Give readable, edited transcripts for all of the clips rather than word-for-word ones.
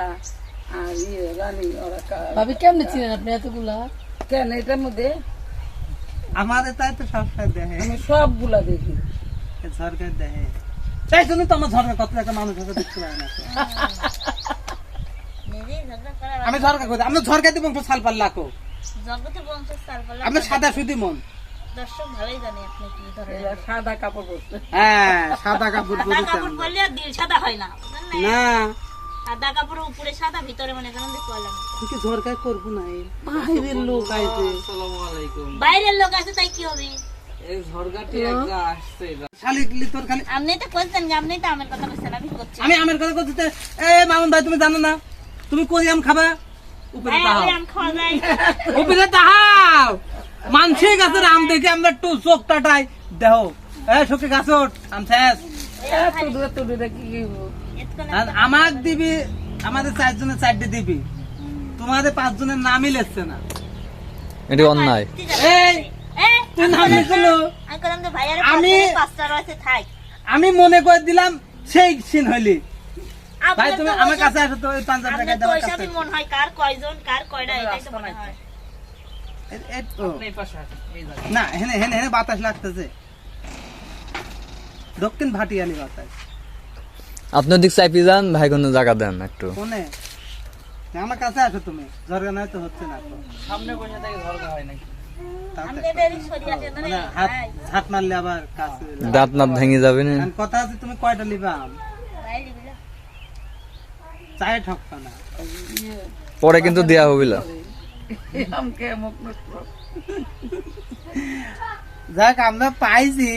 আর রানী ওরা ভাবি কেমনে ছিলেন আপনি এতগুলা? কেন এটার মধ্যে আমাদের তাই তো সবসময় দেখে আমি সবগুলা দেখি। সরকার দেখে তাই জন্য তো আমার ঝরকা কত একটা মানুষ আছে দেখতে পায় না। আমি ঝরকা করি আমরা ঝরকা দিব সালপাল লাখো জগতে বংশের সালপালা আমরা সাদা সুদি মন দর্শক ভালোই জানে আপনি কি ধরনের এরা সাদা কাপড় পরছে। হ্যাঁ সাদা কাপড় সাদা কাপড় পরলে আর দিল সাদা হয় না, বুঝলেন না? না সাদা কাপড়ের উপরে সাদা, ভিতরে মনে করেন যে কয়লা মতো। তুই কি ঝরকা করবো না এই বাইরের লোক আইছে বাইরের লোক আছে তাই কি হবে? শালি তোর খালি আপনি তো করছেন, আপনি তো আমার কথা বলছেন, আমি করছি। আমি আমের কথা বলতে এ মামুন ভাই তুমি জানো না তুমি কোন আম খাবা উপরে ভাই, তাহাও আম খাওয়া যায়। উপরে তাহাও মানসিক গাছের আম দেখে আমরা একটু চোখ টাটাই দেহ সখী গাছ আম শেষ এত দূরে কি এতক্ষণ আর আমার দিবি আমাদের 4 জনের 4টে দিবি তোমাদের 5 জনের নামই লেখছে না এটি অন্যায়। ঠিক আছে। এই তুই নাম লিখলো আমি করলাম যে ভাইয়ারে আমি- পাঁচটা রয়েছে থাক। আমি মনে করে দিলাম সেই সিন হইলি ভাই আপনার তুমি তো আমার ওইসব- কাছে আসো তো ওই 5000 টাকা আপনার তো দেওয়ার ওইসবই কাছে মনে হয় কার কয়জন কার কয়টা এটাই তো মনে হয়। না হেনে হেনে হেনে বাতাস লাগতেছে দক্ষিণ ভাটিয়ালি বাতাস আপনার দিক চাইপি যান, ভাই কোনো জায়গা দেন একটু। কোনে আমার কাছে আসো তুমি ঝরগা নয় তো হচ্ছে না তো সামনে বসে থেকে ঝরকা হয় নাকি? তাতে- আমাদের এদিক সরিয়ে আসেন না রে, মানে হাত ভাই। হাত মারলে আবার কাছে দাঁত নাত ভেঙে যাবে না। আর কথা আছে তুমি কয়টা লিবা আম ভাই দিবি না? চায়ে ঠকবা না পরে কিন্তু দেয়া হবিলা। আমকে মুখ নষ্ট। যাক আমরা পাইছি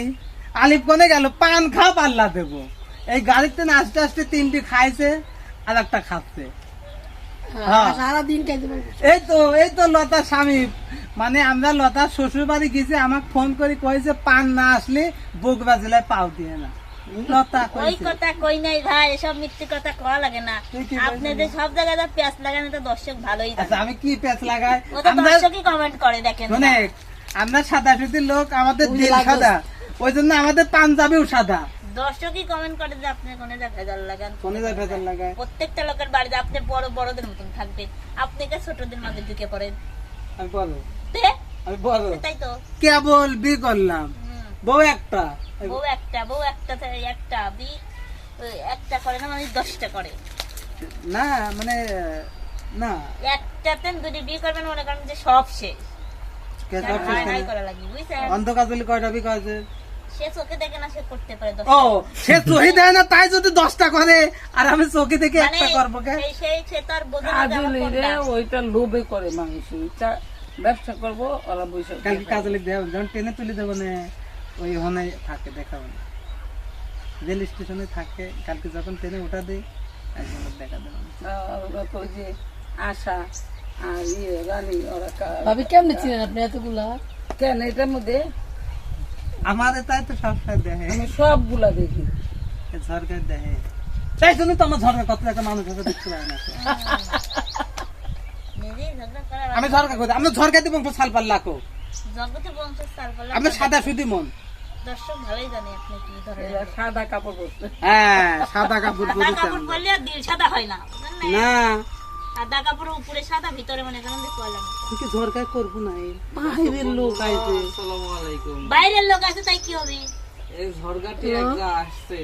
আলিফ কোনে গেল পান খা পাল্লা দেবো এই গাড়িতে না আস্তে আস্তে 3টি খাইছে আর একটা খাচ্ছে হ্যাঁ। সারাদিন খাইতে পারবো। এই তো লতা স্বামী মানে আমরা লতার শ্বশুর বাড়ি গেছি আমাকে ফোন করে কয়েছে পান না আসলে বুক বাজিলায় পাও দিয়ে না লতা ওই কইছে কথা কই নাই ভাই, এসব মিথ্যে কথা কওয়া লাগে না। তুই কি আপনাদের সব জায়গায় যা পেঁয়াজ লাগানো তো দর্শক ভালোই আচ্ছা জানে। আমি কি পেঁচ লাগাই ও তো আমরা দর্শকই কমেন্ট করে দেখেন না। শোনে আমরা সাদা সুতির লোক আমাদের দিল সাদা ওই জন্য আমাদের পাঞ্জাবিও সাদা দর্শকই কমেন্ট করে যে আপনি কোনে যা ভেজাল লাগান, কোনে যায় ভেতর লাগায় প্রত্যেকটা লোকের বাড়িতে আপনি বড় বড়দের মতন থাকবেন, আপনি কে ছোটদের মাঝে ঢুকে পড়েন। আমি বলো তে? আমি বলো তাই তো। কেবল বি করলাম হুম। বউ একটা বউ একটা একটা একটা করে না, মানে 10টা করে। না মানে না একটাতে যদি বিয়ে করবেন মনে করেন যে সব শেষ। কে সব শেষ হাই হাই করে? করা লাগবে, বুঝছেন? অন্ধকার বলি কয়টা বি করেছে সে চোখে দেখে না, সে করতে পারে ও সে চোখে দেয় না তাই যদি 10টা করে আর আমি চোখে দেখে মানে একটা করবো কে সে তো আর বোঝে না যে আমার আজলি রে কোনটা। ওইটা লোভে করে মানুষ ব্যবসা করবো ওরা বৈশাখ কালকে কাজে লিখ দেবো যখন ট্রেনে তুলে দেবো না ওই ওখানে থাকে দেখাবো না রেল স্টেশনে থাকে কালকে যখন ট্রেনে ওঠা দিই একজন দেখা দেবো না। ওরা তো ওই যে আশা আর রানী ওরা ভাবি কেমনে ছিলেন আপনি এতগুলা? কেন এটার মধ্যে আমাদের তাই তো সবসময় দেখে আমি সবগুলা দেখি। সরকার দেখে তাই জন্য তো আমার ঝরকা কত একটা মানুষ আছে দেখতে পায় না নিজেই ঝগড়া করা আমি ঝরকা করি আমরা ঝরকা দিব সালপাল লাখো জগতে বংশের সালপালা আমরা সাদা সুদি মন দর্শক ভালোই জানে আপনি কি ধরনের। এরা সাদা কাপড় পরছে। হ্যাঁ সাদা কাপড় সাদা পরেছি কাপড় আমরা। পরলে আর দিল সাদা হয় না, বুঝলেন না? না সাদা কাপড়ের উপরে সাদা, ভিতরে মনে করেন যে কয়লা মতো। তুই কি ঝরকা করবো না এই বাইরের লোক আইছে বাইরের লোক আছে তাই কি হবে? এই ঝরকাটি একটা আসছে